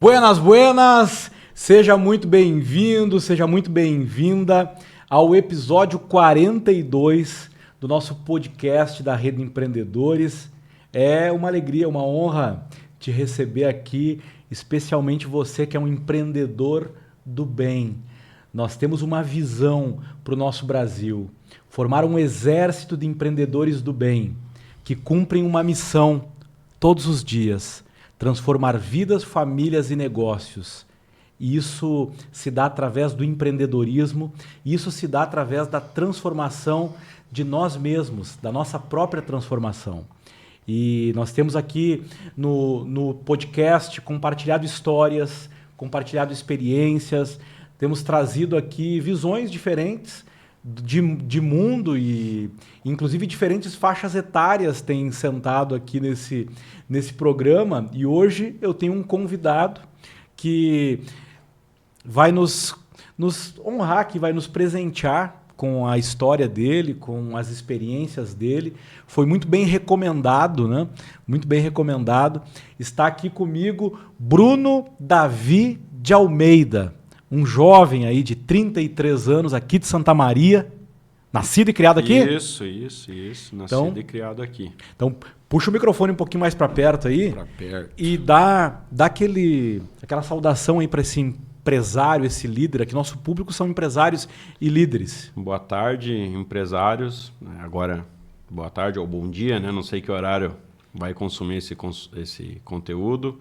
Buenas, buenas! Seja muito bem-vindo, seja muito bem-vinda ao episódio 42 do nosso podcast da Rede Empreendedores. É uma alegria, uma honra te receber aqui, especialmente você que é um empreendedor do bem. Nós temos uma visão para o nosso Brasil, formar um exército de empreendedores do bem, que cumprem uma missão todos os dias, transformar vidas, famílias e negócios. E isso se dá através do empreendedorismo, isso se dá através da transformação de nós mesmos, da nossa própria transformação. E nós temos aqui no podcast compartilhado histórias, compartilhado experiências, temos trazido aqui visões diferentes de mundo e inclusive diferentes faixas etárias têm sentado aqui nesse programa. E hoje eu tenho um convidado que vai nos honrar, que vai nos presentear com a história dele, com as experiências dele. Foi muito bem recomendado, né? Muito bem recomendado. Está aqui comigo Bruno Davi de Almeida, um jovem aí de 33 anos, aqui de Santa Maria. Nascido e criado aqui? Isso. Nascido e criado aqui. Então, puxa o microfone um pouquinho mais para perto aí. Para perto. E dá aquela saudação aí para esse empresário, esse líder. Aqui nosso público são empresários e líderes. Boa tarde, empresários. Agora, boa tarde ou bom dia, né? Não sei que horário vai consumir esse conteúdo.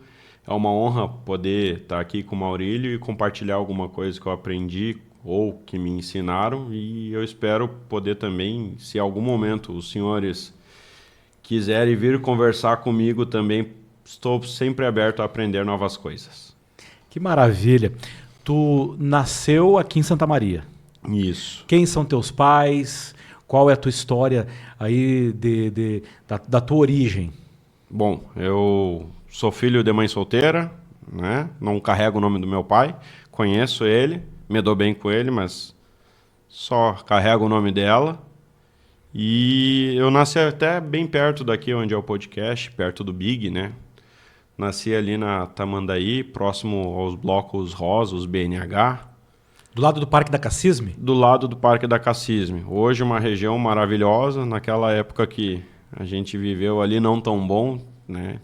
É uma honra poder estar aqui com o Maurílio e compartilhar alguma coisa que eu aprendi ou que me ensinaram, e eu espero poder também, se em algum momento os senhores quiserem vir conversar comigo também, estou sempre aberto a aprender novas coisas. Que maravilha! Tu nasceu aqui em Santa Maria. Isso. Quem são teus pais? Qual é a tua história aí da tua origem? Bom, eu sou filho de mãe solteira, né? Não carrego o nome do meu pai, conheço ele, me dou bem com ele, mas só carrego o nome dela. E eu nasci até bem perto daqui onde é o podcast, perto do Big, né? Nasci ali na Tamandaí, próximo aos blocos Rosa, os BNH. Do lado do Parque da Cassisme? Do lado do Parque da Cassisme. Hoje uma região maravilhosa, naquela época que a gente viveu ali não tão bom, né?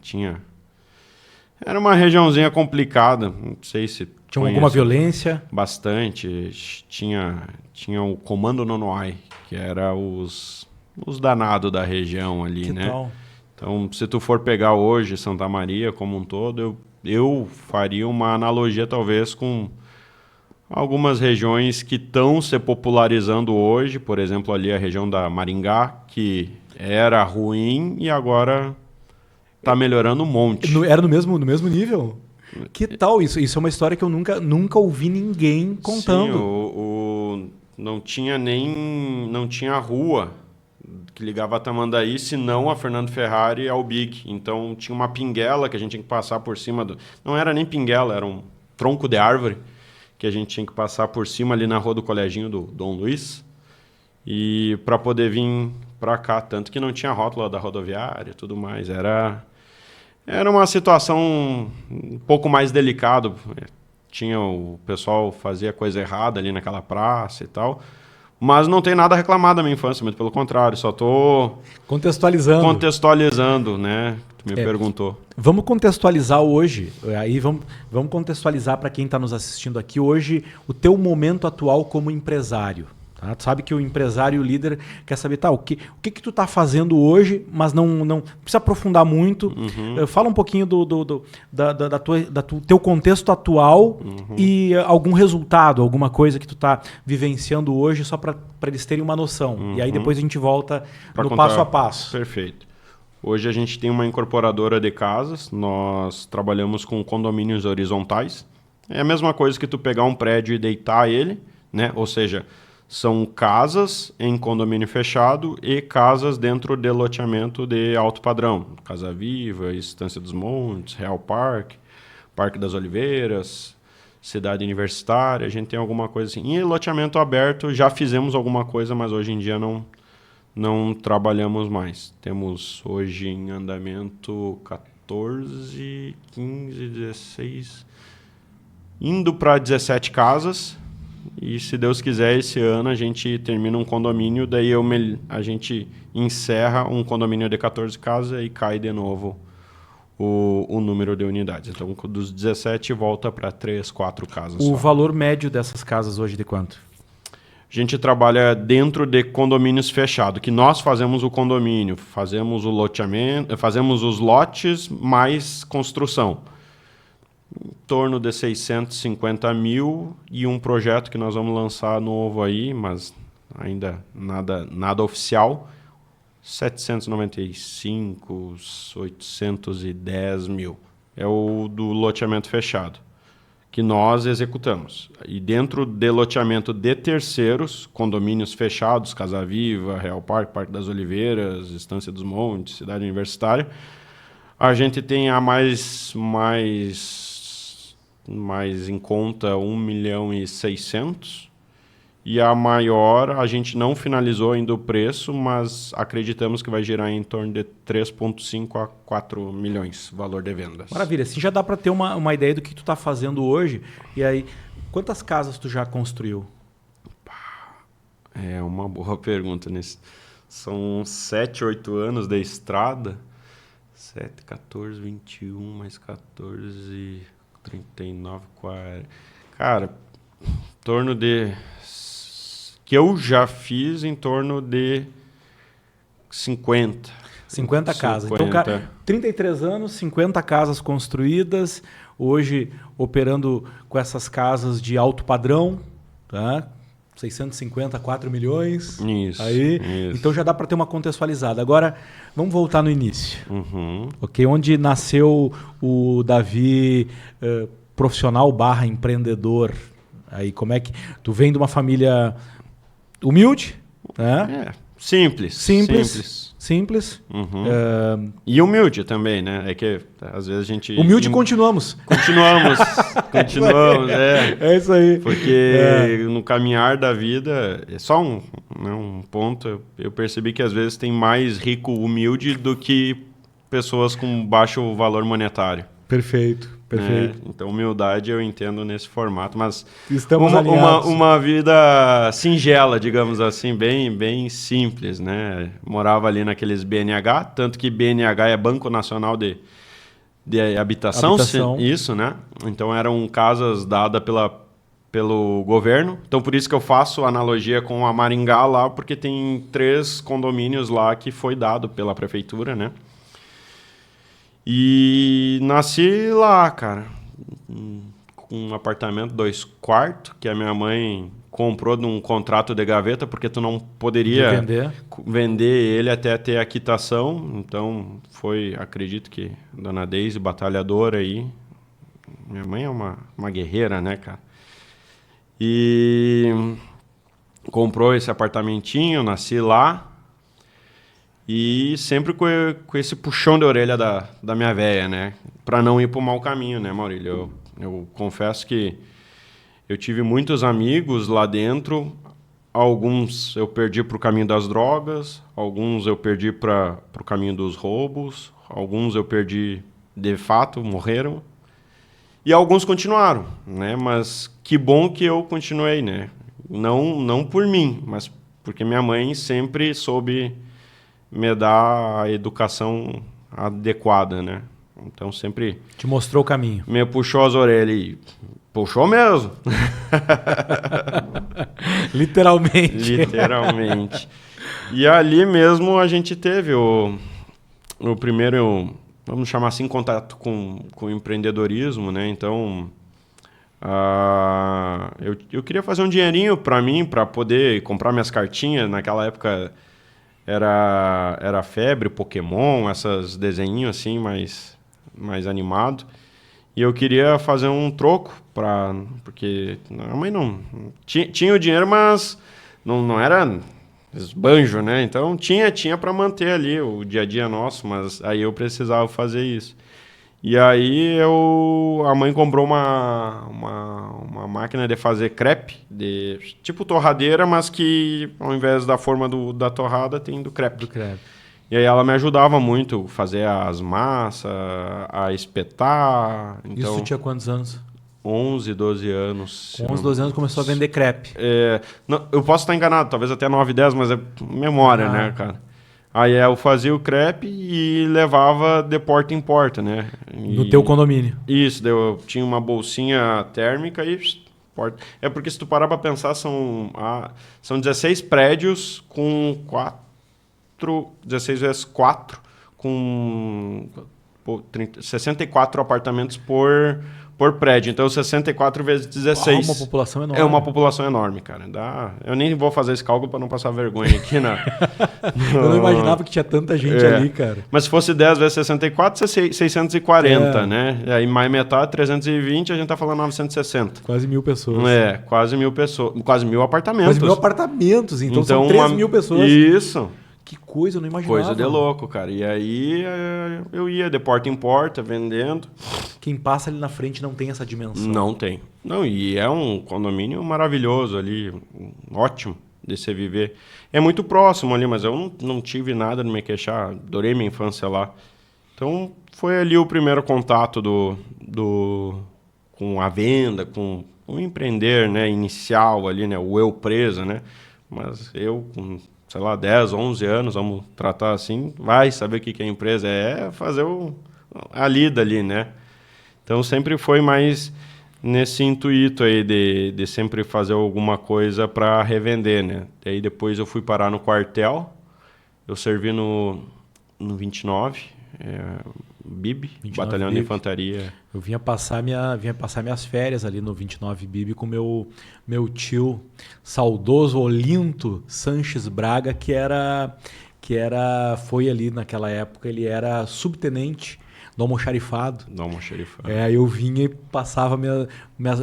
Era uma regiãozinha complicada, não sei se tinha alguma violência? Bastante. Tinha o Comando Nonoai, que era os danados da região ali, que né? Tal? Então, se tu for pegar hoje Santa Maria como um todo, eu faria uma analogia talvez com algumas regiões que estão se popularizando hoje, por exemplo, ali a região da Maringá, que era ruim e agora está melhorando um monte. Era no mesmo nível? Que tal isso? Isso é uma história que eu nunca ouvi ninguém contando. Sim, não tinha rua que ligava a Tamandaí, senão a Fernando Ferrari ao Big. Então tinha uma pinguela que a gente tinha que passar por cima não era nem pinguela, era um tronco de árvore que a gente tinha que passar por cima ali na rua do Coleginho do Dom Luiz, e para poder vir para cá, tanto que não tinha rótula da rodoviária e tudo mais. Era uma situação um pouco mais delicada. O pessoal fazia coisa errada ali naquela praça e tal. Mas não tem nada a reclamar da minha infância, muito pelo contrário. Só estou contextualizando, né? Tu me perguntou. Vamos contextualizar hoje. Aí vamos contextualizar para quem está nos assistindo aqui hoje o teu momento atual como empresário. Tá? Tu sabe que o empresário e o líder quer saber o que tu está fazendo hoje, mas não precisa aprofundar muito. Uhum. Fala um pouquinho do teu contexto atual e algum resultado, alguma coisa que tu está vivenciando hoje, só para eles terem uma noção. E aí depois a gente volta no passo a passo. Perfeito. Hoje a gente tem uma incorporadora de casas, nós trabalhamos com condomínios horizontais. É a mesma coisa que tu pegar um prédio e deitar ele, né? Ou seja, são casas em condomínio fechado e casas dentro de loteamento de alto padrão. Casa Viva, Estância dos Montes, Real Park, Parque das Oliveiras, Cidade Universitária. A gente tem alguma coisa assim. E loteamento aberto, já fizemos alguma coisa, mas hoje em dia não trabalhamos mais. Temos hoje em andamento 14, 15, 16... Indo para 17 casas. E se Deus quiser, esse ano a gente termina um condomínio, daí a gente encerra um condomínio de 14 casas e cai de novo o número de unidades. Então, dos 17 volta para 3, 4 casas. O valor médio dessas casas hoje de quanto? A gente trabalha dentro de condomínios fechados, que nós fazemos o condomínio, fazemos o loteamento, fazemos os lotes mais construção. Em torno de 650 mil e um projeto que nós vamos lançar novo aí, mas ainda nada oficial, 795, 810 mil. É o do loteamento fechado, que nós executamos. E dentro de loteamento de terceiros, condomínios fechados, Casa Viva, Real Parque, Parque das Oliveiras, Estância dos Montes, Cidade Universitária, a gente tem a mais em conta 1.600.000. E a maior, a gente não finalizou ainda o preço, mas acreditamos que vai girar em torno de 3,5 a 4 milhões valor de vendas. Maravilha, assim já dá para ter uma ideia do que tu está fazendo hoje. E aí, quantas casas tu já construiu? É uma boa pergunta. São 7, 8 anos de estrada. 7, 14, 21, mais 14, 39, 40... Cara, em torno de... que eu já fiz em torno de 50 casas. Então, cara, 33 anos, 50 casas construídas, hoje operando com essas casas de alto padrão, tá? 650, 4 milhões. Isso. Aí, isso. Então já dá para ter uma contextualizada. Agora, vamos voltar no início. Uhum. Okay? Onde nasceu o Davi profissional / empreendedor? Aí, como é que... Tu vem de uma família... humilde, né? Simples. Uhum. E humilde também, né? É que às vezes a gente... Humilde continuamos. Continuamos. É isso aí. Porque no caminhar da vida, é só um ponto, eu percebi que às vezes tem mais rico humilde do que pessoas com baixo valor monetário. Perfeito. Então, humildade eu entendo nesse formato, mas estamos uma vida singela, digamos assim, bem simples, né? Morava ali naqueles BNH, tanto que BNH é Banco Nacional de Habitação. Isso, né? Então, eram casas dadas pelo governo. Então, por isso que eu faço analogia com a Maringá lá, porque tem 3 condomínios lá que foi dado pela prefeitura, né? E nasci lá, cara, com um apartamento 2 quartos, que a minha mãe comprou num contrato de gaveta, porque tu não poderia vender ele até ter a quitação. Então, acredito que Dona Deise, batalhadora aí, minha mãe é uma guerreira, né, cara? E comprou esse apartamentinho, nasci lá. E sempre com esse puxão de orelha da minha véia, né? Para não ir para o mau caminho, né, Maurílio? Eu confesso que eu tive muitos amigos lá dentro. Alguns eu perdi para o caminho das drogas, alguns eu perdi para o caminho dos roubos, alguns eu perdi de fato, morreram. E alguns continuaram, né? Mas que bom que eu continuei, né? Não por mim, mas porque minha mãe sempre soube me dar a educação adequada, né? Então sempre... Te mostrou o caminho. Me puxou as orelhas e... Puxou mesmo. Literalmente. E ali mesmo a gente teve o primeiro, vamos chamar assim, contato com o empreendedorismo, né? Então, eu queria fazer um dinheirinho para mim, para poder comprar minhas cartinhas. Naquela época... Era febre, Pokémon, esses desenhinhos assim, mais animado. E eu queria fazer um troco, porque a mãe não... Tinha o dinheiro, mas não era esbanjo, né? Então tinha para manter ali o dia a dia nosso, mas aí eu precisava fazer isso. E aí a mãe comprou uma máquina de fazer crepe, tipo torradeira, mas que ao invés da forma da torrada tem do crepe. E aí ela me ajudava muito, fazer as massas, a espetar. Então, Isso tinha quantos anos? 11, 12 anos. Com 11, 12 anos começou a vender crepe. Não, eu posso estar enganado, talvez até 9, 10, mas é memória, né, cara? Aí eu fazia o crepe e levava de porta em porta, né? No teu condomínio. Isso, daí eu tinha uma bolsinha térmica e porta. É porque se tu parar pra pensar, são 16 prédios com 16 vezes 4, com 64 apartamentos por prédio. Então, 64 vezes 16. Uma população enorme. É uma população enorme, cara. Eu nem vou fazer esse cálculo para não passar vergonha aqui. Eu não imaginava que tinha tanta gente ali, cara. Mas se fosse 10 vezes 64, 640, né? E aí mais metade, 320, a gente tá falando 960. Quase 1.000 pessoas. Quase 1.000 pessoas. Quase 1.000 apartamentos. Quase 1.000 apartamentos, então são 3.000 pessoas. Isso. Que coisa, eu não imaginava. Coisa de louco, cara. E aí eu ia de porta em porta, vendendo. Quem passa ali na frente não tem essa dimensão. Não tem. Não, e é um condomínio maravilhoso ali, ótimo de se viver. É muito próximo ali, mas eu não tive nada de me queixar. Adorei minha infância lá. Então, foi ali o primeiro contato com a venda, com o empreender, né, inicial ali, né, o eu presa, né? Mas eu com, sei lá, 10, 11 anos, vamos tratar assim, vai saber o que é empresa, é fazer a lida ali, né? Então sempre foi mais nesse intuito aí de sempre fazer alguma coisa para revender, né? Daí depois eu fui parar no quartel, eu servi no 29, BIB, 29 Batalhão BIB. de Infantaria. Eu vinha passar minhas férias ali no 29 BIB com meu tio, saudoso Olinto Sanches Braga, foi ali naquela época, ele era subtenente do almoxarifado. Eu vinha e passava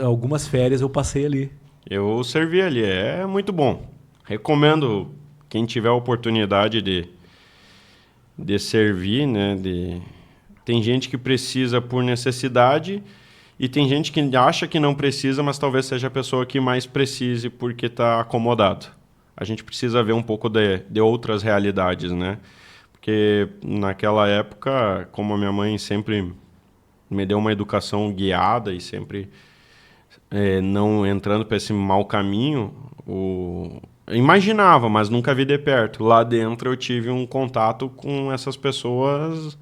algumas férias, eu passei ali. Eu servi ali, é muito bom. Recomendo quem tiver a oportunidade de servir, né? Tem gente que precisa por necessidade e tem gente que acha que não precisa, mas talvez seja a pessoa que mais precise porque está acomodado. A gente precisa ver um pouco de outras realidades, né? Porque naquela época, como a minha mãe sempre me deu uma educação guiada e sempre não entrando para esse mau caminho, eu imaginava, mas nunca vi de perto. Lá dentro eu tive um contato com essas pessoas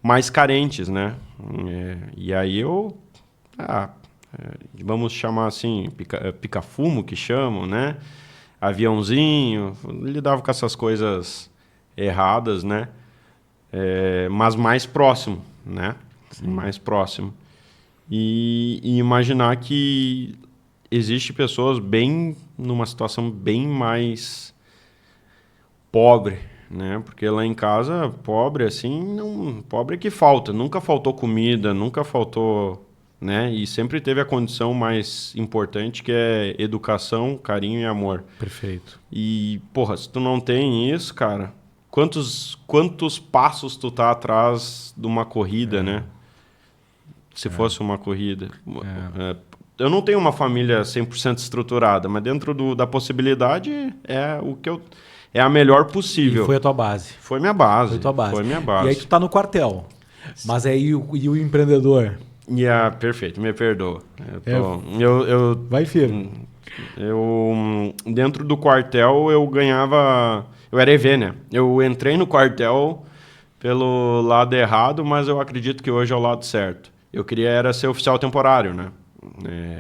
mais carentes, né? E aí vamos chamar assim, pica-fumo que chamam, né? Aviãozinho, lidava com essas coisas erradas, né? Mas mais próximo, né? Sim. Mais próximo. E imaginar que existe pessoas numa situação bem mais pobre, né? Porque lá em casa, pobre assim, pobre é que falta. Nunca faltou comida, nunca faltou, né? E sempre teve a condição mais importante, que é educação, carinho e amor. Perfeito. E, porra, se tu não tem isso, cara, quantos passos tu tá atrás de uma corrida, né? Se fosse uma corrida. Eu não tenho uma família 100% estruturada, mas dentro da possibilidade é a melhor possível. E foi a tua base. Foi minha base. Foi tua base. Foi minha base. E aí tu tá no quartel. Mas aí e o empreendedor? Perfeito, me perdoa. Vai firme. Dentro do quartel, eu ganhava... Eu era EV, né? Eu entrei no quartel pelo lado errado, mas eu acredito que hoje é o lado certo. Eu queria era ser oficial temporário, né?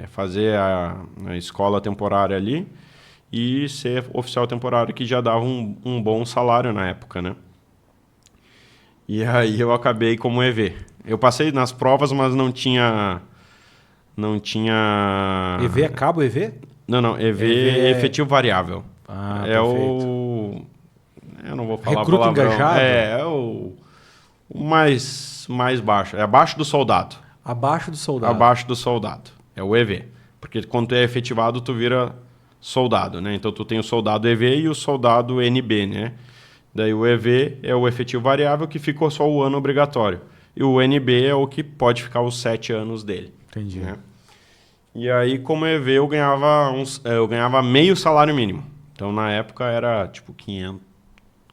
Fazer a escola temporária ali e ser oficial temporário, que já dava um bom salário na época, né? E aí eu acabei como EV. Eu passei nas provas, mas não tinha... EV é cabo EV? Não. EV é efetivo variável. Perfeito. Eu não vou falar recruta palavrão. Engajado? É o mais baixo. É abaixo do soldado. Abaixo do soldado. Abaixo do soldado. É o EV. Porque quando tu é efetivado, tu vira soldado, né? Então tu tem o soldado EV e o soldado NB, né? Daí o EV é o efetivo variável, que ficou só o ano obrigatório. E o NB é o que pode ficar os 7 anos dele. Entendi. Né? E aí, como EV, eu ganhava meio salário mínimo. Então, na época, era tipo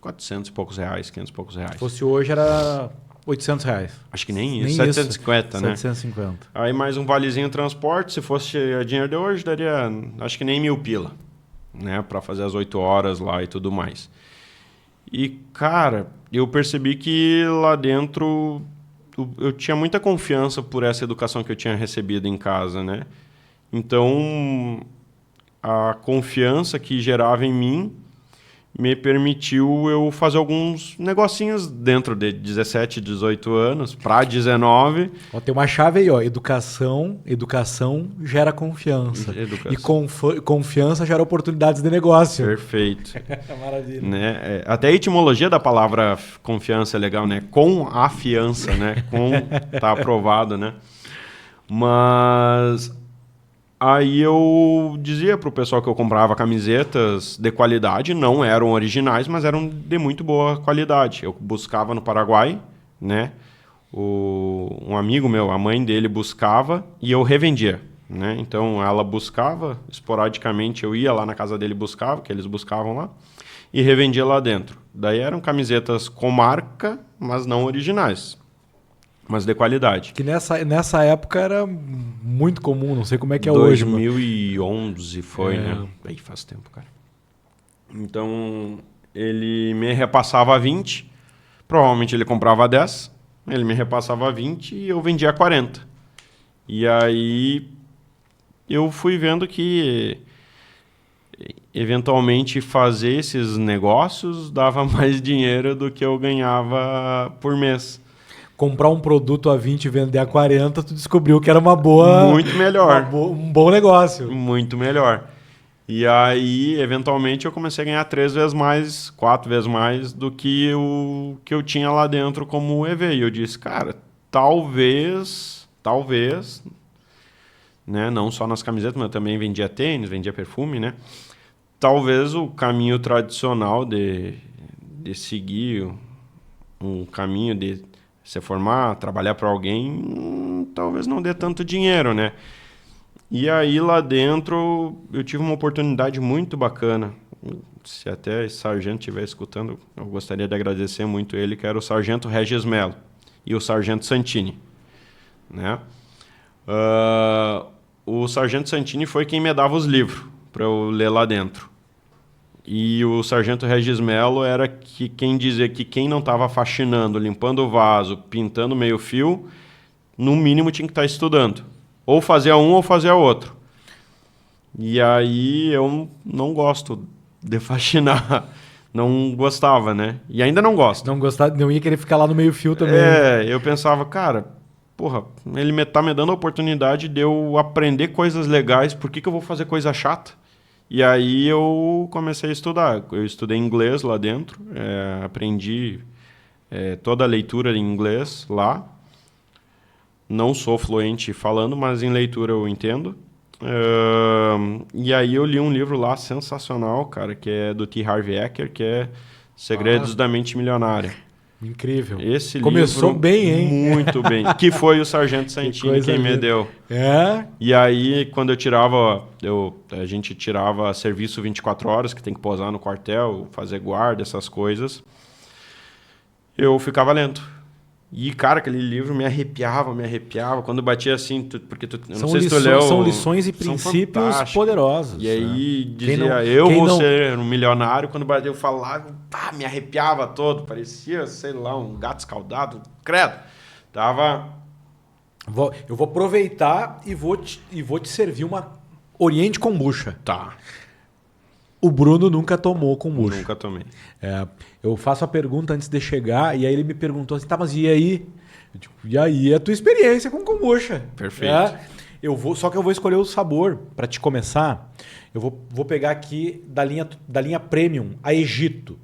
400 e poucos reais, 500 e poucos reais. Se fosse hoje era R$800. Acho que nem isso, 750, né? 750. Aí mais um valezinho transporte, se fosse a dinheiro de hoje, daria acho que nem 1.000 pila, né? Para fazer as 8 horas lá e tudo mais. E, cara, eu percebi que lá dentro eu tinha muita confiança por essa educação que eu tinha recebido em casa, né? Então, a confiança que gerava em mim me permitiu eu fazer alguns negocinhos dentro de 17, 18 anos, para 19. Ó, tem uma chave aí, ó. Educação gera confiança. E confiança gera oportunidades de negócio. Perfeito. Maravilha. Né? Até a etimologia da palavra confiança é legal, né? Com a fiança, né? Tá aprovado, né? Mas aí eu dizia pro pessoal que eu comprava camisetas de qualidade, não eram originais, mas eram de muito boa qualidade. Eu buscava no Paraguai, né? Um amigo meu, a mãe dele buscava e eu revendia, né? Então ela buscava, esporadicamente eu ia lá na casa dele buscava, que eles buscavam lá, e revendia lá dentro. Daí eram camisetas com marca, mas não originais, mas de qualidade. Que nessa época era muito comum, não sei como é que é hoje. 2011 foi, né? Aí faz tempo, cara. Então, ele me repassava 20, provavelmente ele comprava 10, ele me repassava 20 e eu vendia 40. E aí eu fui vendo que eventualmente fazer esses negócios dava mais dinheiro do que eu ganhava por mês. Comprar um produto a 20 e vender a 40, tu descobriu que era uma boa... Muito melhor. Um bom negócio. Muito melhor. E aí, eventualmente, eu comecei a ganhar 3 vezes mais, 4 vezes mais do que o que eu tinha lá dentro como EV. E eu disse, cara, talvez, né, não só nas camisetas, mas eu também vendia tênis, vendia perfume, né? Talvez o caminho tradicional de seguir um caminho de se formar, trabalhar para alguém, talvez não dê tanto dinheiro, né? E aí lá dentro eu tive uma oportunidade muito bacana. Se até esse sargento estiver escutando, eu gostaria de agradecer muito ele, que era o sargento Regis Melo e o sargento Santini, né? O sargento Santini foi quem me dava os livros para eu ler lá dentro. E o sargento Regis Melo era quem dizia que quem não estava faxinando, limpando o vaso, pintando meio fio, no mínimo tinha que estar estudando. Ou fazia um ou fazia outro. E aí eu não gosto de faxinar. Não gostava, né? E ainda não gosto. Não gostava, não ia querer ficar lá no meio fio também. Eu pensava, cara, porra, ele tá me dando a oportunidade de eu aprender coisas legais, por que eu vou fazer coisa chata? E aí eu comecei a estudar. Eu estudei inglês lá dentro, aprendi toda a leitura em inglês lá. Não sou fluente falando, mas em leitura eu entendo. E aí eu li um livro lá sensacional, cara, que é do T. Harv Eker, que é Segredos da Mente Milionária. Incrível. Esse começou livro, bem, hein? Muito bem. Que foi o sargento Santini quem me deu. E aí, quando eu tirava... A gente tirava serviço 24 horas, que tem que posar no quartel, fazer guarda, essas coisas. Eu ficava lento. E, cara, aquele livro me arrepiava. Quando batia assim... Porque eu não sei se tu leu... São lições e princípios poderosos. E aí dizia, vou ser um milionário. Quando batia, eu falava, me arrepiava todo. Parecia, sei lá, um gato escaldado. Credo. Eu vou aproveitar e vou te servir uma Oriente Kombucha. Tá. O Bruno nunca tomou kombucha. Nunca tomei. Eu faço a pergunta antes de chegar e aí ele me perguntou assim, tá, mas e aí? Eu digo, e aí a tua experiência com kombucha? Perfeito. Só que eu vou escolher o sabor para te começar. Eu vou pegar aqui da linha Premium, a Egito.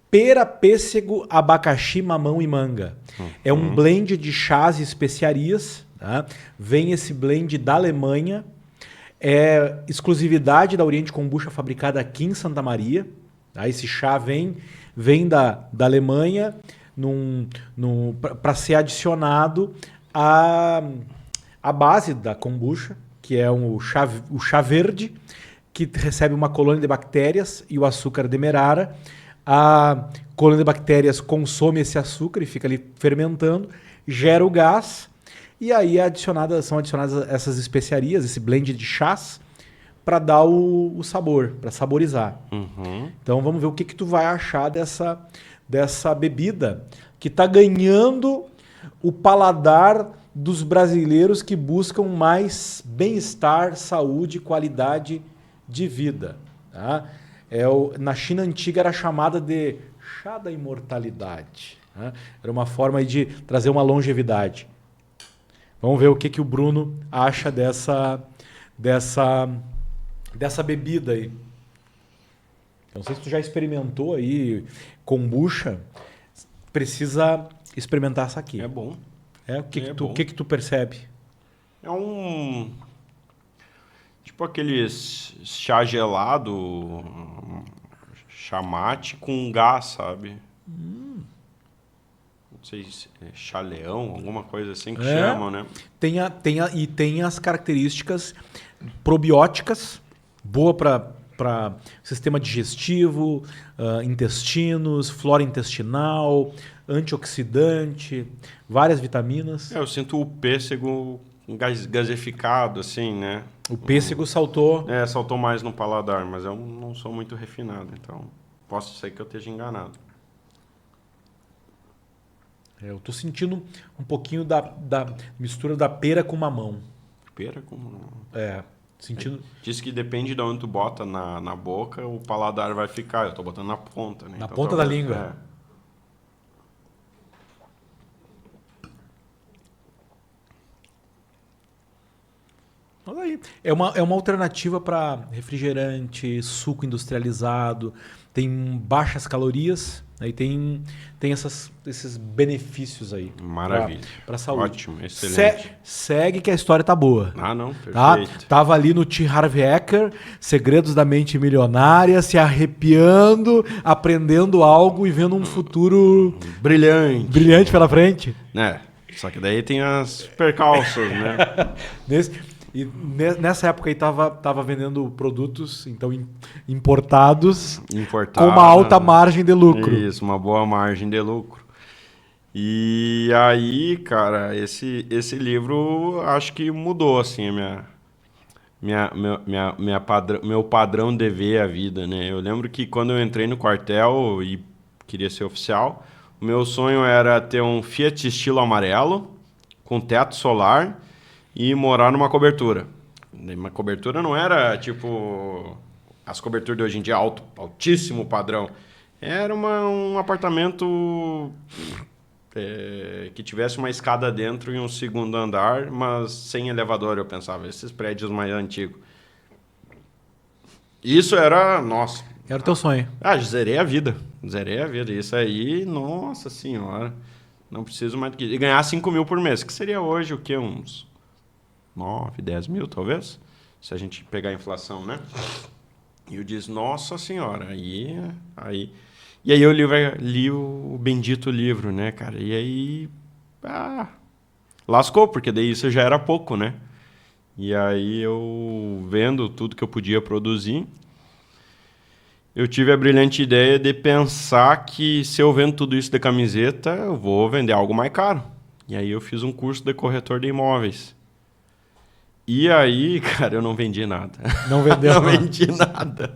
Pera, pêssego, abacaxi, mamão e manga. É um blend de chás e especiarias. Tá? Vem esse blend da Alemanha. É exclusividade da Oriente Kombucha, fabricada aqui em Santa Maria. Tá? Esse chá vem da Alemanha para ser adicionado à base da kombucha, que é o chá verde, que recebe uma colônia de bactérias e o açúcar demerara. A colônia de bactérias consome esse açúcar e fica ali fermentando, gera o gás, e aí são adicionadas essas especiarias, esse blend de chás, para dar o sabor, para saborizar. Uhum. Então vamos ver o que tu vai achar dessa bebida que está ganhando o paladar dos brasileiros que buscam mais bem-estar, saúde e qualidade de vida. Tá? Na China antiga era chamada de chá da imortalidade. Tá? Era uma forma de trazer uma longevidade. Vamos ver o que o Bruno acha dessa bebida aí. Não sei se tu já experimentou aí kombucha, precisa experimentar essa aqui. É bom. O que tu percebe? É um... Tipo aqueles chá gelado, chá mate com gás, sabe? Não sei se é chá leão, alguma coisa assim que chamam, né? Tem as características probióticas, boa para sistema digestivo, intestinos, flora intestinal, antioxidante, várias vitaminas. Eu sinto o pêssego gasificado, assim, né? O pêssego saltou. Saltou mais no paladar, mas eu não sou muito refinado, então posso ser que eu esteja enganado. Eu tô sentindo um pouquinho da mistura da pera com mamão. Pera com... Sentindo... Diz que depende de onde tu bota na boca, o paladar vai ficar. Eu tô botando na ponta, né? Na ponta da língua. Olha aí. É uma alternativa para refrigerante, suco industrializado, tem baixas calorias, aí tem esses benefícios aí. Maravilha. Para saúde. Ótimo, excelente. Segue que a história tá boa. Ah, não, perfeito. Tá? Tava ali no T. Harv Eker, Segredos da Mente Milionária, se arrepiando, aprendendo algo e vendo um futuro brilhante pela frente. Só que daí tem as percalços, né? Nessa época aí tava vendendo produtos então importados com uma alta margem de lucro. Isso, uma boa margem de lucro. E aí, cara, esse livro acho que mudou assim meu padrão de ver a vida, né? Eu lembro que quando eu entrei no quartel e queria ser oficial, o meu sonho era ter um Fiat estilo amarelo com teto solar e morar numa cobertura. Uma cobertura não era tipo as coberturas de hoje em dia, altíssimo padrão. Era um apartamento que tivesse uma escada dentro e um segundo andar, mas sem elevador, eu pensava. Esses prédios mais antigos. Isso era... Nossa. Era o teu sonho. Zerei a vida. Isso aí, nossa senhora. Não preciso mais do que... E ganhar 5 mil por mês, que seria hoje o quê? Uns 9, 10 mil, talvez? Se a gente pegar a inflação, né? E eu disse, nossa senhora, E aí eu li o bendito livro, né, cara? E aí... lascou, porque daí isso já era pouco, né? E aí eu, vendo tudo que eu podia produzir, eu tive a brilhante ideia de pensar que se eu vendo tudo isso de camiseta, eu vou vender algo mais caro. E aí eu fiz um curso de corretor de imóveis. E aí, cara, eu não vendi nada. Não vendeu? Não vendi nada.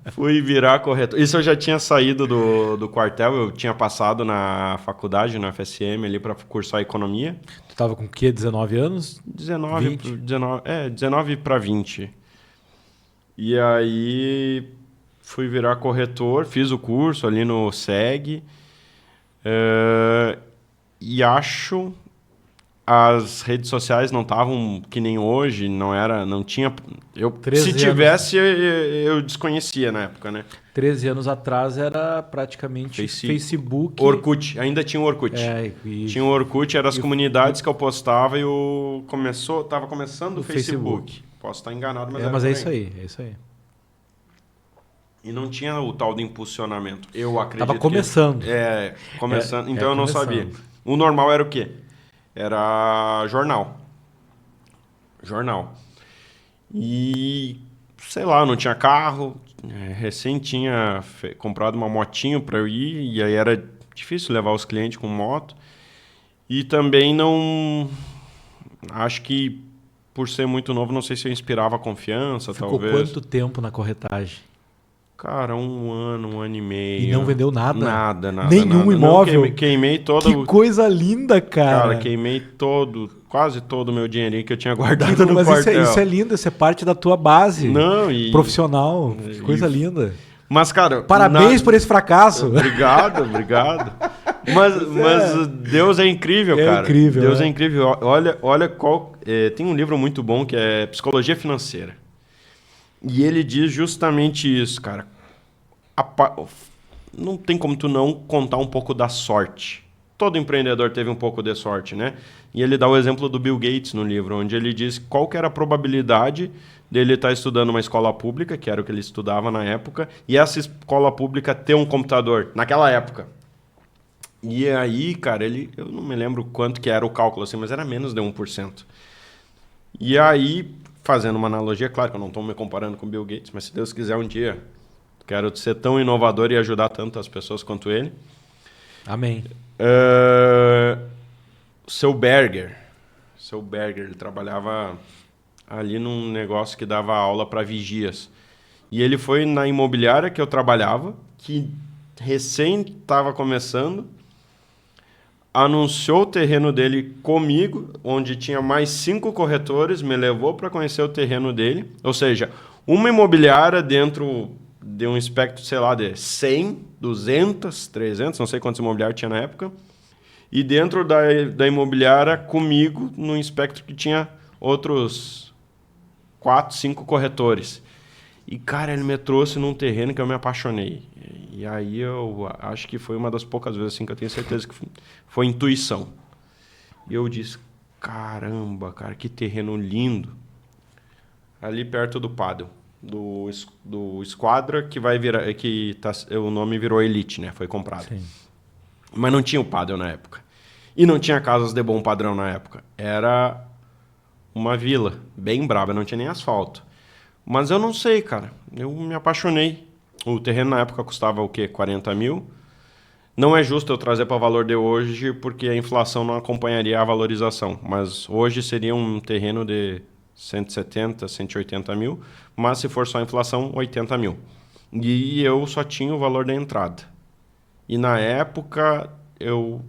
Fui virar corretor. Isso eu já tinha saído do quartel, eu tinha passado na faculdade, na FSM, ali para cursar economia. Tu tava com o quê? 19 anos? 19 para 20. E aí fui virar corretor, fiz o curso ali no SEG. E acho... As redes sociais não estavam que nem hoje, não tinha... Se tivesse, eu desconhecia na época, né? 13 anos atrás era praticamente Facebook. Orkut, ainda tinha o Orkut. Tinha o Orkut, eram as comunidades que eu postava e estava começando o Facebook. Posso estar enganado, mas é isso aí, E não tinha o tal de impulsionamento. Eu acredito Tava começando. Começando. Então eu não sabia. O normal era o quê? Era jornal. E sei lá, não tinha carro, recém tinha comprado uma motinho para eu ir, e aí era difícil levar os clientes com moto. E também não... Acho que por ser muito novo, não sei se eu inspirava confiança, Ficou talvez. quanto tempo na corretagem? Cara, um ano e meio. E não vendeu nada? Nada. Nenhum imóvel? Não, queimei todo... Que coisa linda, cara. Cara, queimei quase todo o meu dinheirinho que eu tinha guardado no Mas quartel. isso é lindo, isso é parte da tua base profissional. Que coisa linda. Mas, cara... Parabéns por esse fracasso. Obrigado. Mas Deus é incrível, cara. Incrível, Deus é incrível. Olha qual... tem um livro muito bom que é Psicologia Financeira. E ele diz justamente isso, cara. Não tem como tu não contar um pouco da sorte. Todo empreendedor teve um pouco de sorte, né? E ele dá o exemplo do Bill Gates no livro, onde ele diz qual que era a probabilidade dele estar estudando uma escola pública, que era o que ele estudava na época, e essa escola pública ter um computador, naquela época. E aí, cara, eu não me lembro quanto que era o cálculo, assim, mas era menos de 1%. E aí, fazendo uma analogia, claro que eu não estou me comparando com o Bill Gates, mas se Deus quiser um dia, quero ser tão inovador e ajudar tantas pessoas quanto ele. Amém. Seu Berger, ele trabalhava ali num negócio que dava aula para vigias. E ele foi na imobiliária que eu trabalhava, que recém estava começando, anunciou o terreno dele comigo, onde tinha mais 5 corretores, me levou para conhecer o terreno dele. Ou seja, uma imobiliária dentro de um espectro, sei lá, de 100, 200, 300, não sei quantos imobiliários tinha na época. E dentro da imobiliária, comigo, num espectro que tinha outros 4, 5 corretores. E, cara, ele me trouxe num terreno que eu me apaixonei. E aí eu acho que foi uma das poucas vezes assim, que eu tenho certeza que foi intuição. E eu disse, caramba, cara, que terreno lindo. Ali perto do Pádel, do Esquadra, que vai virar, o nome virou Elite, né? Foi comprado. Sim. Mas não tinha o Pádel na época. E não tinha casas de bom padrão na época. Era uma vila bem braba, não tinha nem asfalto. Mas eu não sei, cara. Eu me apaixonei. O terreno na época custava o quê? 40 mil. Não é justo eu trazer para o valor de hoje, porque a inflação não acompanharia a valorização. Mas hoje seria um terreno de 170, 180 mil. Mas se for só a inflação, 80 mil. E eu só tinha o valor da entrada. E na época eu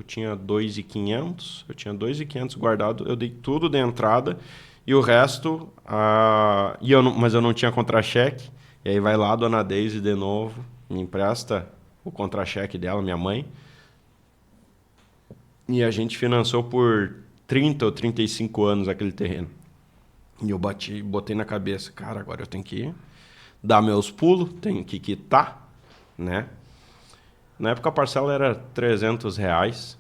tinha 2.500. Eu tinha 2.500 guardado. Eu dei tudo de entrada. E o resto... mas eu não tinha contra-cheque. E aí vai lá a dona Deise de novo, me empresta o contra-cheque dela, minha mãe. E a gente financiou por 30 ou 35 anos aquele terreno. E eu botei na cabeça, cara, agora eu tenho que dar meus pulos, tenho que quitar, né? Na época a parcela era R$300.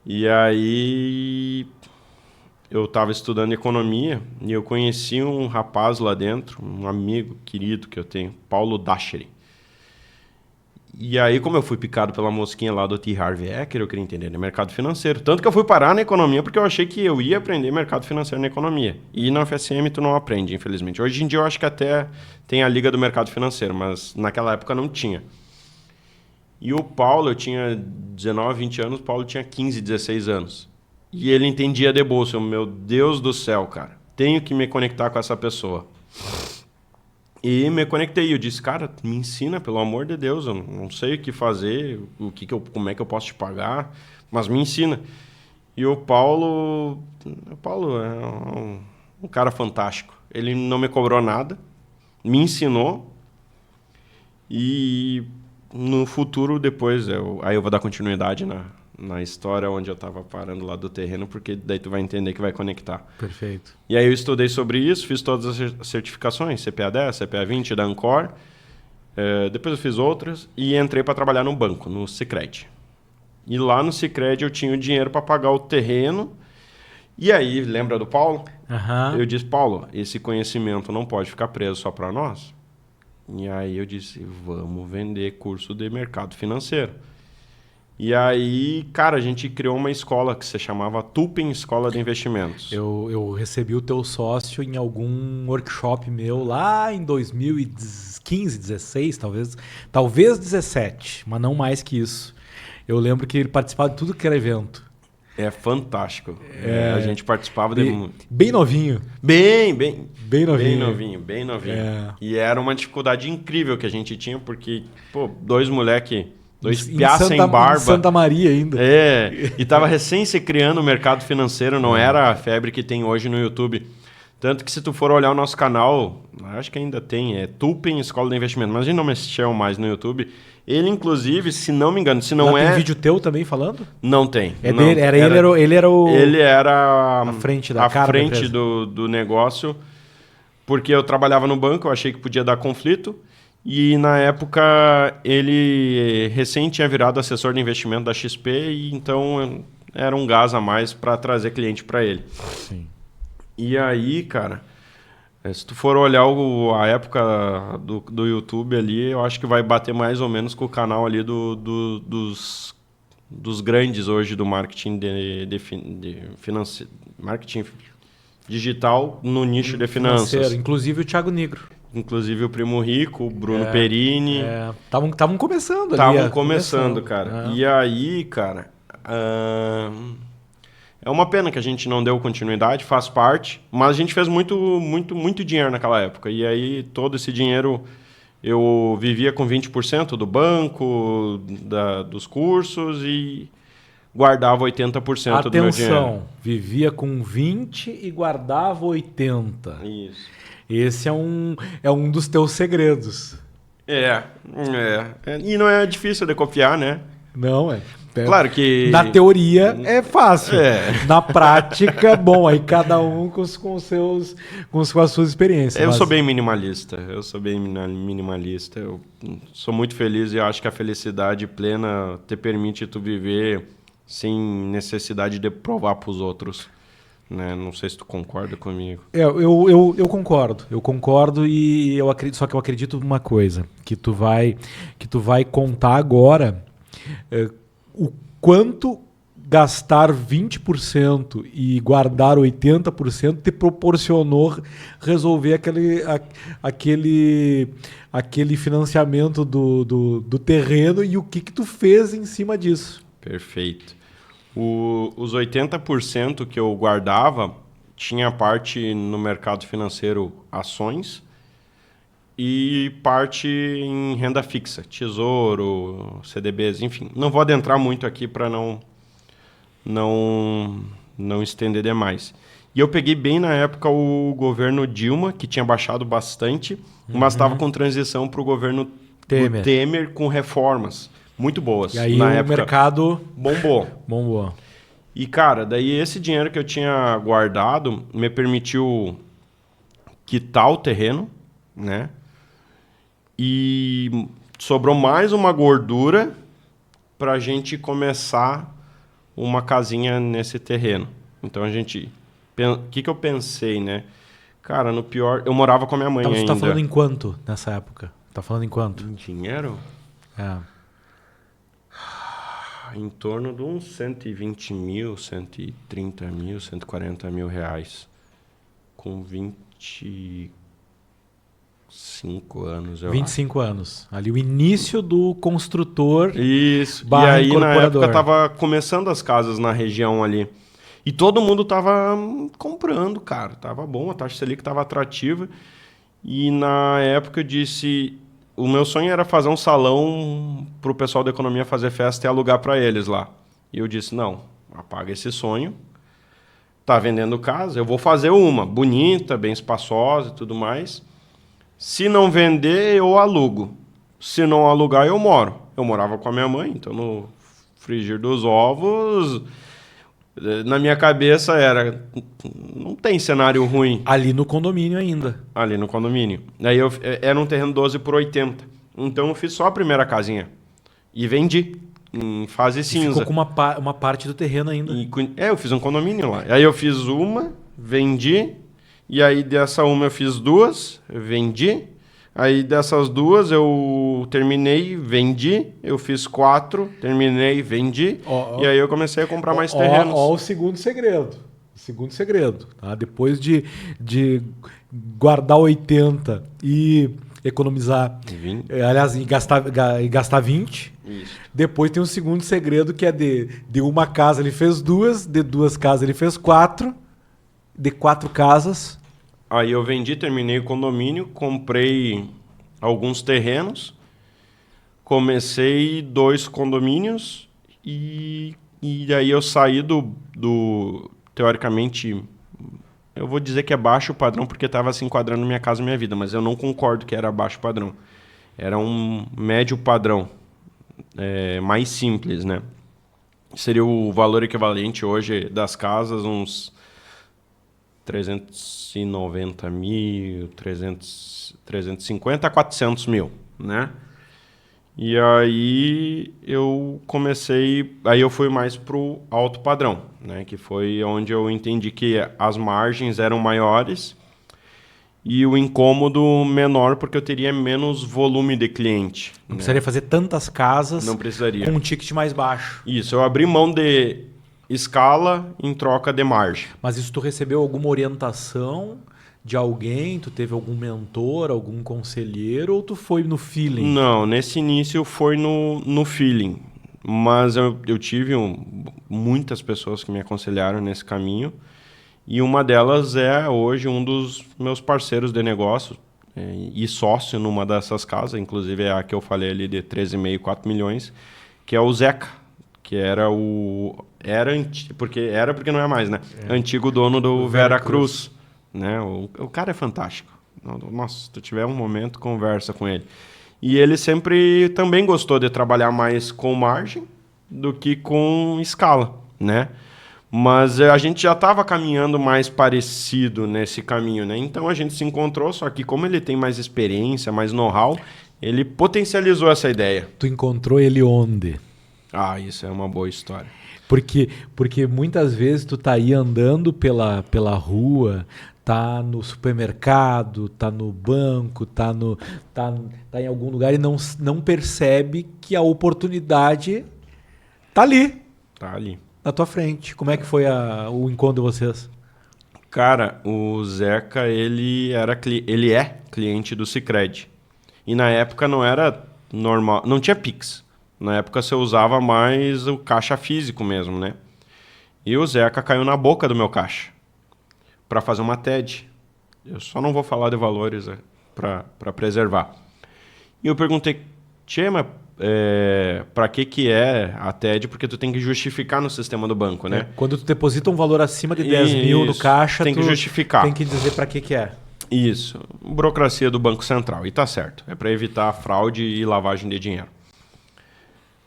E aí eu estava estudando economia e eu conheci um rapaz lá dentro, um amigo querido que eu tenho, Paulo Dachery. E aí, como eu fui picado pela mosquinha lá do T. Harv Eker, eu queria entender de mercado financeiro. Tanto que eu fui parar na economia porque eu achei que eu ia aprender mercado financeiro na economia. E na UFSM tu não aprende, infelizmente. Hoje em dia eu acho que até tem a Liga do Mercado Financeiro, mas naquela época não tinha. E o Paulo, eu tinha 19, 20 anos, o Paulo tinha 15, 16 anos. E ele entendia de bolsa. Meu Deus do céu, cara. Tenho que me conectar com essa pessoa. E me conectei. Eu disse, cara, me ensina, pelo amor de Deus. Eu não sei o que fazer, como é que eu posso te pagar, mas me ensina. E o Paulo é um cara fantástico. Ele não me cobrou nada, me ensinou. E no futuro, depois, aí eu vou dar continuidade na história onde eu estava parando lá do terreno, porque daí tu vai entender que vai conectar. Perfeito. E aí eu estudei sobre isso, fiz todas as certificações, CPA 10, CPA 20 da Ancor, depois eu fiz outras e entrei para trabalhar no banco, no Sicredi. E lá no Sicredi eu tinha o dinheiro para pagar o terreno. E aí, lembra do Paulo? Uhum. Eu disse, Paulo, esse conhecimento não pode ficar preso só para nós. E aí eu disse, vamos vender curso de mercado financeiro. E aí, cara, a gente criou uma escola que se chamava Tupin Escola de Investimentos. Eu recebi o teu sócio em algum workshop meu lá em 2015, 16, talvez 17, mas não mais que isso. Eu lembro que ele participava de tudo que era evento. É fantástico. A gente participava Bem novinho. Bem novinho. Bem novinho. É. E era uma dificuldade incrível que a gente tinha, porque, pô, dois Em piá sem barba. Em Santa Maria ainda. E tava recém se criando o mercado financeiro, não era a febre que tem hoje no YouTube. Tanto que se tu for olhar o nosso canal, acho que ainda tem, é Tupin Escola de Investimento, mas a gente não mexeu mais no YouTube. Ele, inclusive, se não me engano, se não Lá tem vídeo teu também falando? Não tem. Ele era à frente à frente do negócio, porque eu trabalhava no banco, eu achei que podia dar conflito. E na época ele recém tinha virado assessor de investimento da XP, e então era um gás a mais para trazer cliente para ele. Sim. E aí, cara, se tu for olhar a época do YouTube ali, eu acho que vai bater mais ou menos com o canal ali dos grandes hoje do marketing marketing digital no nicho de finanças. Inclusive o Thiago Negro. Inclusive o Primo Rico, o Bruno Perini. Estavam começando ali. Estavam começando, cara. E aí, cara, é uma pena que a gente não deu continuidade, faz parte, mas a gente fez muito dinheiro naquela época. E aí todo esse dinheiro eu vivia com 20% do banco, dos cursos, e guardava 80% do meu dinheiro. Atenção, vivia com 20 e guardava 80. Isso. Esse é um dos teus segredos. E não é difícil de copiar, né? Não, Claro que... Na teoria é fácil. Na prática, bom, aí cada um com as suas experiências. Eu sou bem minimalista. Eu sou muito feliz e acho que a felicidade plena te permite tu viver sem necessidade de provar para os outros. Né? Não sei se tu concorda comigo. Eu concordo e eu acredito, só que eu acredito numa coisa, que tu vai contar agora o quanto gastar 20% e guardar 80% te proporcionou resolver aquele financiamento do terreno, e o que tu fez em cima disso. Perfeito. Os 80% que eu guardava tinha parte no mercado financeiro, ações, e parte em renda fixa, tesouro, CDBs, enfim. Não vou adentrar muito aqui para não estender demais. E eu peguei bem na época o governo Dilma, que tinha baixado bastante, mas estava com transição para o governo Temer com reformas muito boas. E aí na o época, mercado bombou. E, cara, daí esse dinheiro que eu tinha guardado me permitiu quitar o terreno, né? E sobrou mais uma gordura para a gente começar uma casinha nesse terreno. Então o que eu pensei, né? Cara, no pior, eu morava com a minha mãe ainda. Você tá falando em quanto nessa época? Tá falando em quanto? Em dinheiro? Em torno de uns 120 mil, 130 mil, 140 mil reais. Com 25 anos, 25 anos. Ali o início do construtor. Isso. E aí, na época, tava começando as casas na região ali. E todo mundo tava comprando, cara. Tava bom, a taxa Selic tava atrativa. E na época eu disse... O meu sonho era fazer um salão pro pessoal da economia fazer festa e alugar para eles lá. E eu disse, não, apaga esse sonho. Tá vendendo casa, eu vou fazer uma bonita, bem espaçosa e tudo mais. Se não vender, eu alugo. Se não alugar, eu moro. Eu morava com a minha mãe, então no frigir dos ovos, na minha cabeça era, não tem cenário ruim. Ali no condomínio ainda. Ali no condomínio. Aí era um terreno 12 por 80. Então eu fiz só a primeira casinha. E vendi em fase cinza. Ficou com uma parte do terreno ainda. Eu fiz um condomínio lá. Aí eu fiz uma, vendi. E aí dessa uma eu fiz duas, vendi. Aí dessas 2 eu terminei, vendi, eu fiz 4, terminei, vendi, e aí eu comecei a comprar mais terrenos. Ó o segundo segredo. O segundo segredo. Tá? Depois de guardar 80 e economizar, 20. aliás, e gastar 20, Isso. depois tem um segundo segredo que é de uma casa ele fez 2, de 2 casas ele fez 4, de 4 casas. Aí eu vendi, terminei o condomínio, comprei alguns terrenos, comecei 2 condomínios e aí eu saí do teoricamente, eu vou dizer que é baixo padrão porque estava se enquadrando minha casa e minha vida, mas eu não concordo que era baixo padrão. Era um médio padrão, mais simples, né? Seria o valor equivalente hoje das casas, uns 390 mil, 350 a 400 mil, né? E aí eu aí eu fui mais pro alto padrão, né? Que foi onde eu entendi que as margens eram maiores e o incômodo menor porque eu teria menos volume de cliente. Não precisaria fazer tantas casas. Não precisaria. Com um ticket mais baixo. Isso, eu abri mão de escala em troca de margem. Mas isso tu recebeu alguma orientação de alguém? Tu teve algum mentor, algum conselheiro? Ou tu foi no feeling? Não, nesse início foi no feeling. Mas eu tive muitas pessoas que me aconselharam nesse caminho. E uma delas é hoje um dos meus parceiros de negócio e sócio numa dessas casas. Inclusive é a que eu falei ali de 13,5, 4 milhões. Que é o Zeca. Que era porque não é mais, né? Antigo dono do Veracruz. Né? O cara é fantástico. Nossa, se tu tiver um momento, conversa com ele. E ele sempre também gostou de trabalhar mais com margem do que com escala, né? Mas a gente já estava caminhando mais parecido nesse caminho, né? Então a gente se encontrou, só que como ele tem mais experiência, mais know-how, ele potencializou essa ideia. Tu encontrou ele onde? Ah, isso é uma boa história. Porque muitas vezes tu tá aí andando pela rua, tá no supermercado, tá no banco, tá em algum lugar e não percebe que a oportunidade tá ali, Tá ali. na tua frente. Como é que foi o encontro de vocês? Cara, o Zeca, ele é cliente do Sicredi. E na época não era normal, não tinha Pix. Na época você usava mais o caixa físico mesmo, né? E o Zeca caiu na boca do meu caixa para fazer uma TED. Eu só não vou falar de valores para preservar. E eu perguntei, Tchê, mas para que é a TED? Porque tu tem que justificar no sistema do banco, né? Quando tu deposita um valor acima de 10 mil no caixa, tem que justificar. Tem que dizer para que é. Isso, burocracia do Banco Central. E tá certo, é para evitar fraude e lavagem de dinheiro.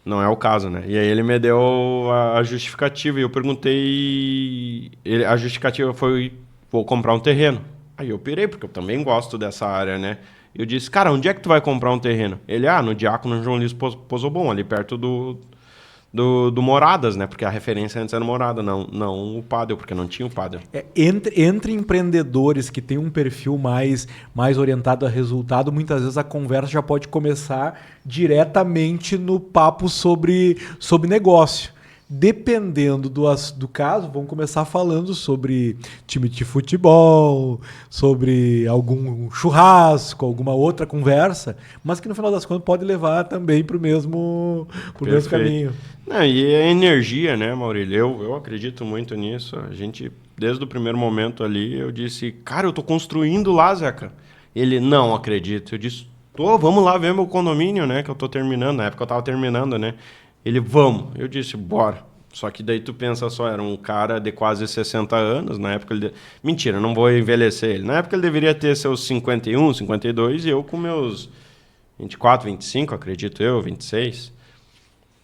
Não é o caso, né? E aí ele me deu a justificativa e eu perguntei... a justificativa foi, vou comprar um terreno. Aí eu pirei, porque eu também gosto dessa área, né? Eu disse, cara, onde é que tu vai comprar um terreno? Ele, no Diácono João Luiz Pozobon, ali perto do Moradas, né? Porque a referência antes era Morada, não o Padel, porque não tinha o Padel. Entre empreendedores que têm um perfil mais orientado a resultado, muitas vezes a conversa já pode começar diretamente no papo sobre negócio. Dependendo do caso, vamos começar falando sobre time de futebol, sobre algum churrasco, alguma outra conversa, mas que no final das contas pode levar também para o mesmo caminho. E a energia, né, Maurílio? Eu acredito muito nisso. A gente, desde o primeiro momento ali, eu disse, cara, eu tô construindo lá, Zeca. Ele, não acredito. Eu disse, vamos lá ver meu condomínio, né, que eu tô terminando. Na época eu tava terminando, né. Ele, vamos. Eu disse, bora. Só que daí tu pensa só, era um cara de quase 60 anos, na época ele... Mentira, não vou envelhecer ele. Na época ele deveria ter seus 51, 52, e eu com meus 24, 25, acredito eu, 26.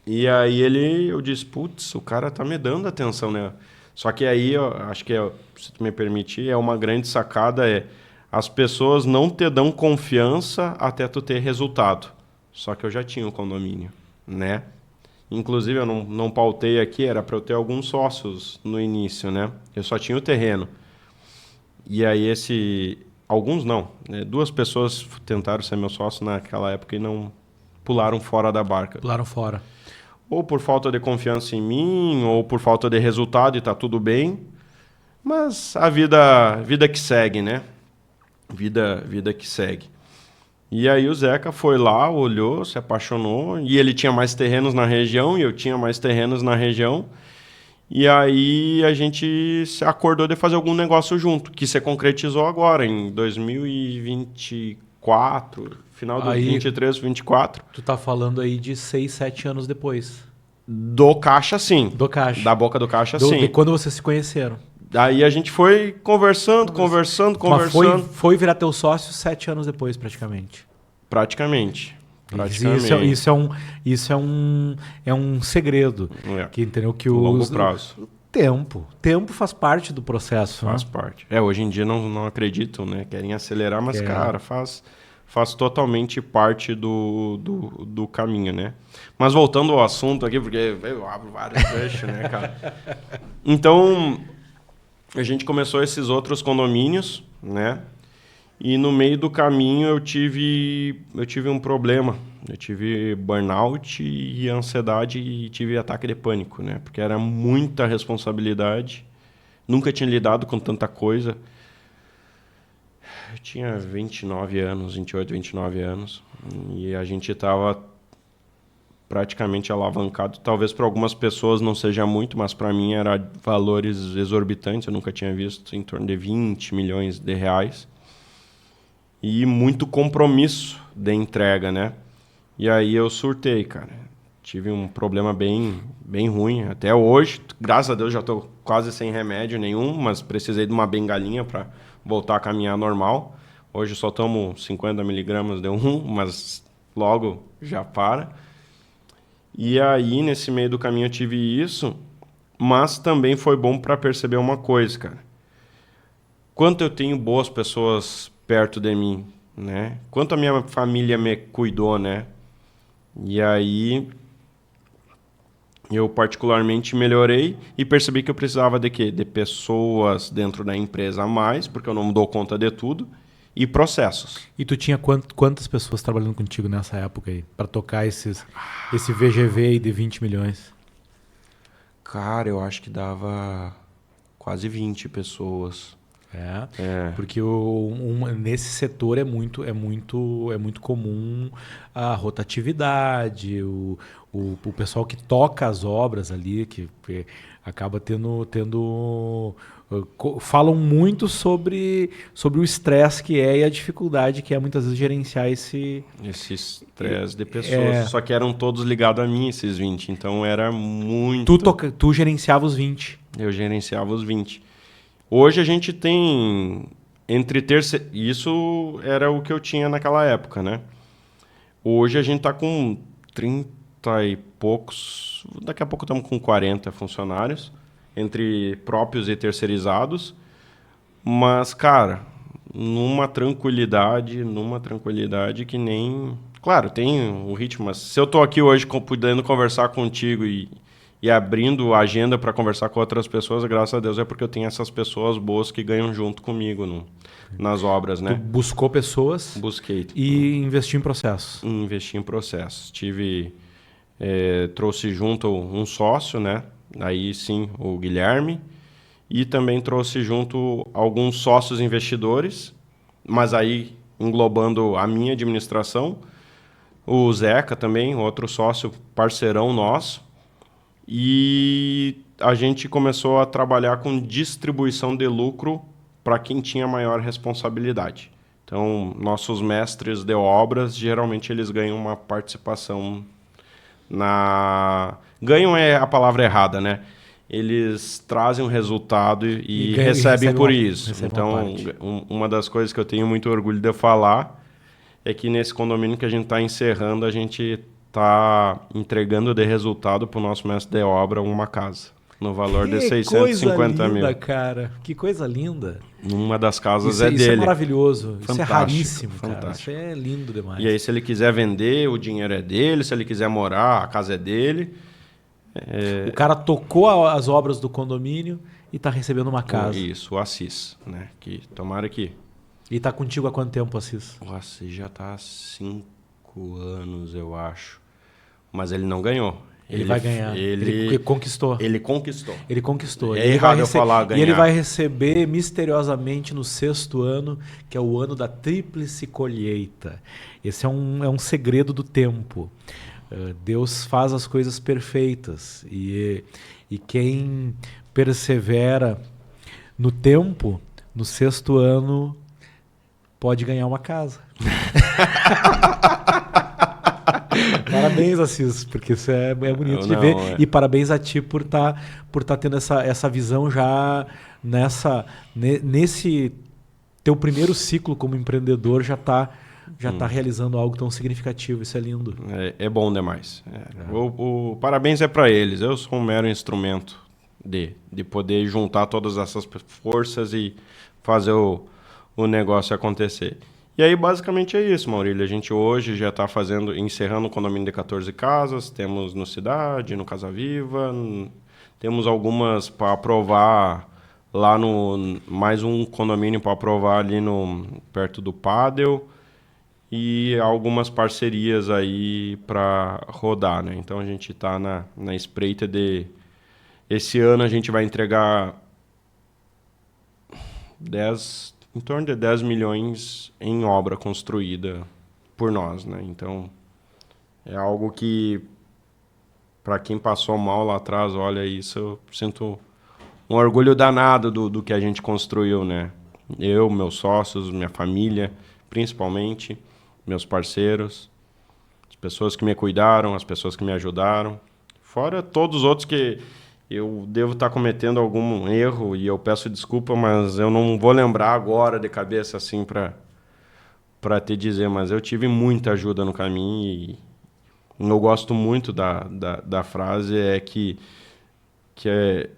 E aí eu disse, putz, o cara tá me dando atenção, né? Só que aí, eu acho que, se tu me permitir, uma grande sacada as pessoas não te dão confiança até tu ter resultado. Só que eu já tinha o condomínio, né? Inclusive, eu não pautei aqui, era para eu ter alguns sócios no início, né? Eu só tinha o terreno. E aí Alguns não. 2 pessoas tentaram ser meu sócio naquela época e não pularam fora da barca. Pularam fora. Ou por falta de confiança em mim, ou por falta de resultado e tá tudo bem. Mas a vida que segue, né? Vida que segue. E aí o Zeca foi lá, olhou, se apaixonou, e ele tinha mais terrenos na região, e eu tinha mais terrenos na região. E aí a gente se acordou de fazer algum negócio junto, que se concretizou agora, em 2024, final do 23, 24. Tu tá falando aí de 6, 7 anos depois. Do caixa, sim. Do caixa. Da boca do caixa, sim. De quando vocês se conheceram. Daí a gente foi conversando. Mas foi virar teu sócio 7 anos depois, praticamente. Praticamente. Isso é um segredo. Que, entendeu? Que longo prazo. Tempo faz parte do processo. Faz parte. Hoje em dia não acreditam, né? Querem acelerar, mas, cara, faz totalmente parte do caminho, né? Mas voltando ao assunto aqui, porque eu abro vários trechos, né, cara? Então, a gente começou esses outros condomínios, né? E no meio do caminho eu tive um problema. Eu tive burnout e ansiedade e tive ataque de pânico, né? Porque era muita responsabilidade. Nunca tinha lidado com tanta coisa. Eu tinha 29 anos, 28, 29 anos. E a gente estava praticamente alavancado. Talvez para algumas pessoas não seja muito, mas para mim era valores exorbitantes. Eu nunca tinha visto em torno de 20 milhões de reais. E muito compromisso de entrega, né? E aí eu surtei, cara. Tive um problema bem ruim. Até hoje, graças a Deus, já estou quase sem remédio nenhum, mas precisei de uma bengalinha para voltar a caminhar normal. Hoje só tomo 50 miligramas de mas logo já para. E aí, nesse meio do caminho, eu tive isso, mas também foi bom para perceber uma coisa, cara. Quanto eu tenho boas pessoas perto de mim, né? Quanto a minha família me cuidou, né? E aí eu particularmente melhorei e percebi que eu precisava de quê? De pessoas dentro da empresa a mais, porque eu não dou conta de tudo, e processos. E tu tinha quantas pessoas trabalhando contigo nessa época aí, para tocar esse VGV aí de 20 milhões? Cara, eu acho que dava quase 20 pessoas. Porque nesse setor é muito comum a rotatividade, o pessoal que toca as obras ali, que acaba falam muito sobre o estresse que é e a dificuldade que é muitas vezes gerenciar esse estresse de pessoas. Só que eram todos ligados a mim, esses 20, então era muito... Tu gerenciava os 20? Eu gerenciava os 20. Hoje a gente tem isso era o que eu tinha naquela época, né? Hoje a gente tá com 30 e poucos, daqui a pouco estamos com 40 funcionários, entre próprios e terceirizados. Mas, cara, numa tranquilidade que nem... Claro, tem um ritmo, mas se eu tô aqui hoje podendo conversar contigo e abrindo a agenda para conversar com outras pessoas, graças a Deus, é porque eu tenho essas pessoas boas que ganham junto comigo nas obras, né? Tu buscou pessoas? Busquei. E investiu em processos? Investi em processos. Trouxe junto um sócio, né? Aí sim, o Guilherme. E também trouxe junto alguns sócios investidores, mas aí englobando a minha administração. O Zeca também, outro sócio parceirão nosso. E a gente começou a trabalhar com distribuição de lucro para quem tinha maior responsabilidade. Então, nossos mestres de obras, geralmente eles ganham uma participação Ganham é a palavra errada, né? Eles trazem um resultado e recebem por isso. Então, uma das coisas que eu tenho muito orgulho de falar é que nesse condomínio que a gente está encerrando, a gente está entregando de resultado para o nosso mestre de obra uma casa, no valor de 650 mil. Cara. Que coisa linda. Uma das casas dele. Isso é maravilhoso. Fantástico, isso é raríssimo, fantástico. Cara. Isso é lindo demais. E aí, se ele quiser vender, o dinheiro é dele. Se ele quiser morar, a casa é dele. O cara tocou as obras do condomínio e está recebendo uma casa. Isso, o Assis, né? Que tomara que E tá contigo há quanto tempo, Assis? Nossa, já tá há 5 anos, eu acho. Mas ele não ganhou. Ele vai ganhar. Ele conquistou. Ele conquistou. Ele conquistou. É errado eu falar ganhar. E ele vai receber misteriosamente no 6º ano, que é o ano da tríplice colheita. Esse é um segredo do tempo. Deus faz as coisas perfeitas. E quem persevera no tempo, no 6º ano, pode ganhar uma casa. Parabéns, Assis, porque isso é bonito de ver. E parabéns a ti por tá tendo essa visão já nesse teu primeiro ciclo como empreendedor, já tá realizando algo tão significativo. Isso é lindo. É bom demais. O parabéns é para eles. Eu sou um mero instrumento de poder juntar todas essas forças e fazer o negócio acontecer. E aí, basicamente, é isso, Maurílio. A gente hoje já está encerrando o condomínio de 14 casas. Temos no Cidade, no Casa Viva. Temos algumas para aprovar lá mais um condomínio para aprovar ali perto do Pádel. E algumas parcerias aí para rodar, né? Então, a gente está na espreita de... Esse ano a gente vai entregar em torno de 10 milhões em obra construída por nós, né? Então, é algo que, para quem passou mal lá atrás, olha isso, eu sinto um orgulho danado do que a gente construiu, né? Eu, meus sócios, minha família, principalmente, meus parceiros, as pessoas que me cuidaram, as pessoas que me ajudaram, fora todos os outros que... Eu devo estar cometendo algum erro e eu peço desculpa, mas eu não vou lembrar agora de cabeça assim para te dizer, mas eu tive muita ajuda no caminho e eu gosto muito da frase,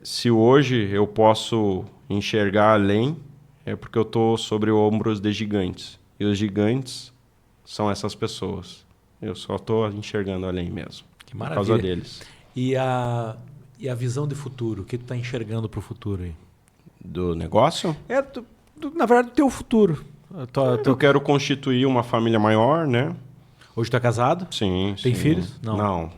se hoje eu posso enxergar além, é porque eu estou sobre ombros de gigantes. E os gigantes são essas pessoas. Eu só estou enxergando além mesmo. Que maravilha. Por causa deles. E a visão de futuro? O que tu está enxergando para o futuro aí? Do negócio? Na verdade, do teu futuro. Eu quero constituir uma família maior, né? Hoje tu é casado? Sim. Tem filhos? Não.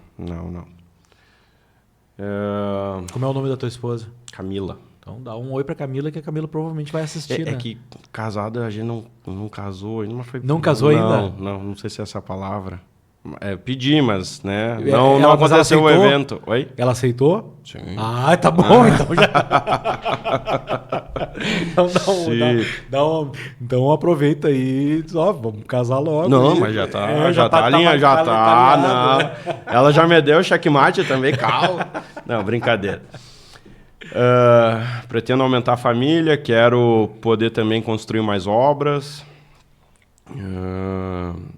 Como é o nome da tua esposa? Camila. Então dá um oi pra Camila, que a Camila provavelmente vai assistir, né? É que casada a gente não casou ainda. Não casou ainda? Não sei se é essa a palavra. Pedi, mas né, não aconteceu o evento. Oi? Ela aceitou? Sim. Ah, tá bom, então já. Então aproveita aí, vamos casar logo. Não, aí. Mas já tá alinhado. Não. Ela já me deu checkmate também, calma. Não, brincadeira. Pretendo aumentar a família, quero poder também construir mais obras.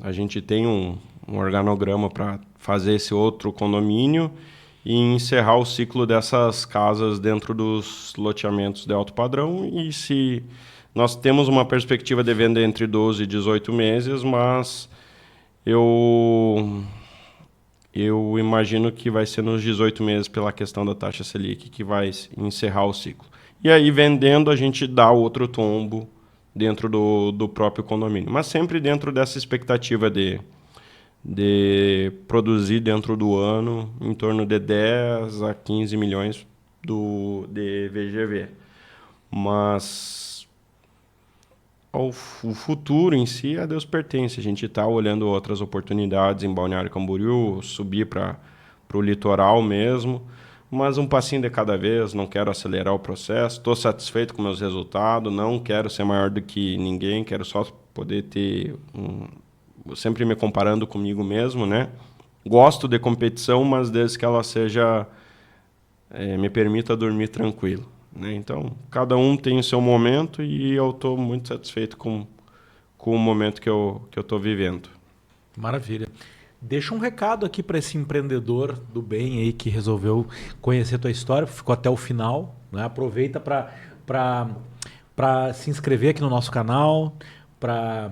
A gente tem um organograma para fazer esse outro condomínio e encerrar o ciclo dessas casas dentro dos loteamentos de alto padrão. E se nós temos uma perspectiva de venda entre 12 e 18 meses, mas eu imagino que vai ser nos 18 meses pela questão da taxa Selic que vai encerrar o ciclo. E aí, vendendo, a gente dá outro tombo dentro do próprio condomínio. Mas sempre dentro dessa expectativa de produzir dentro do ano em torno de 10 a 15 milhões de VGV. Mas o futuro em si a Deus pertence. A gente está olhando outras oportunidades em Balneário Camboriú, subir para o litoral mesmo, mas um passinho de cada vez, não quero acelerar o processo, estou satisfeito com meus resultados, não quero ser maior do que ninguém, quero só poder ter sempre me comparando comigo mesmo, né? Gosto de competição, mas desde que ela seja me permita dormir tranquilo, né? Então, cada um tem o seu momento e eu estou muito satisfeito com o momento que eu estou vivendo. Maravilha. Deixa um recado aqui para esse empreendedor do bem aí que resolveu conhecer a tua história, ficou até o final, né? Aproveita para se inscrever aqui no nosso canal, para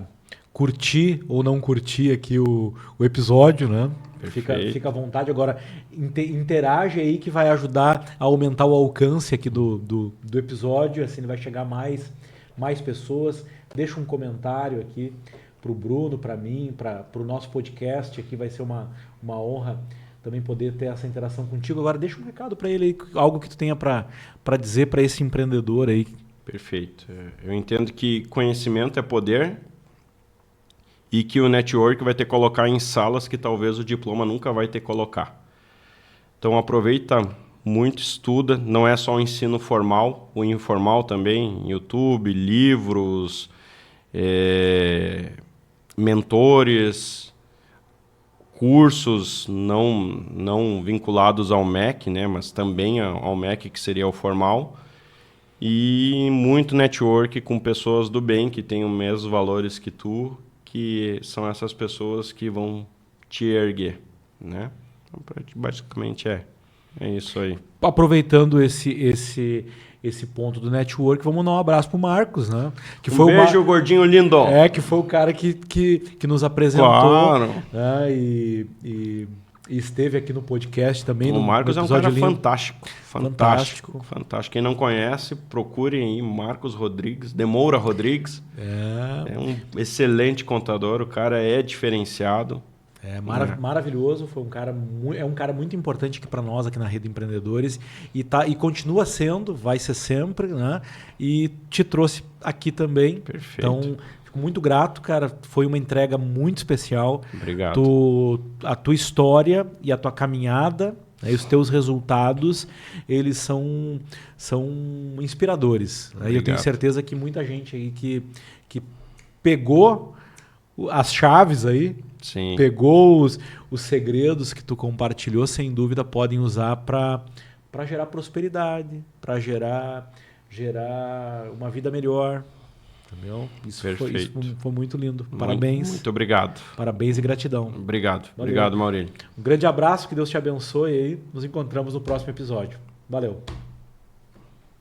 curtir ou não curtir aqui o episódio, né? Fica à vontade. Agora, interage aí que vai ajudar a aumentar o alcance aqui do episódio, assim ele vai chegar mais mais pessoas. Deixa um comentário aqui para o Bruno, para mim, para o nosso podcast aqui. Vai ser uma honra também poder ter essa interação contigo. Agora deixa um recado para ele aí, algo que tu tenha para dizer para esse empreendedor aí. Perfeito. Eu entendo que conhecimento é poder e que o network vai ter que colocar em salas que talvez o diploma nunca vai ter que colocar. Então aproveita muito, estuda, não é só o ensino formal, o informal também, YouTube, livros, mentores, cursos não vinculados ao MEC, né, mas também ao MEC, que seria o formal, e muito network com pessoas do bem, que têm os mesmos valores que tu, que são essas pessoas que vão te erguer, né? Então, basicamente é isso aí. Aproveitando esse ponto do network, vamos dar um abraço pro Marcos, né? Que foi beijo, gordinho lindo! Que foi o cara que nos apresentou. Claro! Né? E esteve aqui no podcast também. O Marcos é um cara fantástico. Quem não conhece, procurem aí Marcos Rodrigues, Demoura Rodrigues. É um excelente contador, o cara é diferenciado. Maravilhoso, é um cara muito importante aqui para nós, aqui na Rede Empreendedores, e continua sendo, vai ser sempre, né? E te trouxe aqui também. Perfeito. Então, fico muito grato, cara. Foi uma entrega muito especial. Obrigado. A tua história e a tua caminhada, né, e os teus resultados, eles são inspiradores. Né? Eu tenho certeza que muita gente aí que pegou as chaves aí, sim, pegou os segredos que tu compartilhou, sem dúvida podem usar para gerar prosperidade, para gerar uma vida melhor. Entendeu? Isso foi muito lindo. Parabéns. Muito obrigado. Parabéns e gratidão. Obrigado. Valeu. Obrigado, Maurílio. Um grande abraço, que Deus te abençoe aí. Nos encontramos no próximo episódio. Valeu.